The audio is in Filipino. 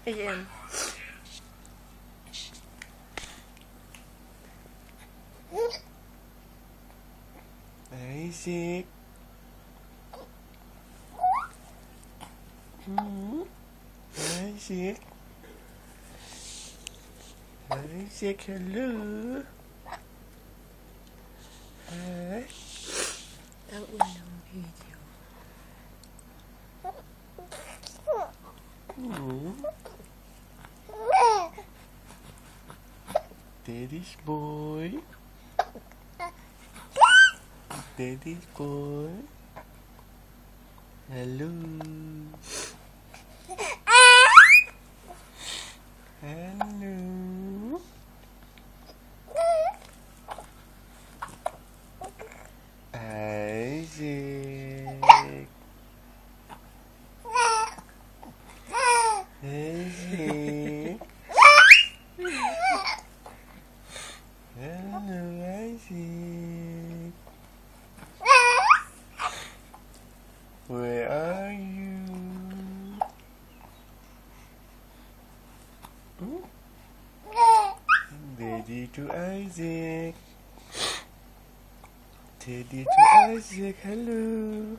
Ayan. Isaac. Isaac. Isaac, hello. Hi. Ang unang video. Daddy's boy. Daddy's boy. Hello. Hello. Isaac. Isaac. Hello, Isaac. Where are you? Daddy to Isaac. Daddy to Isaac, hello.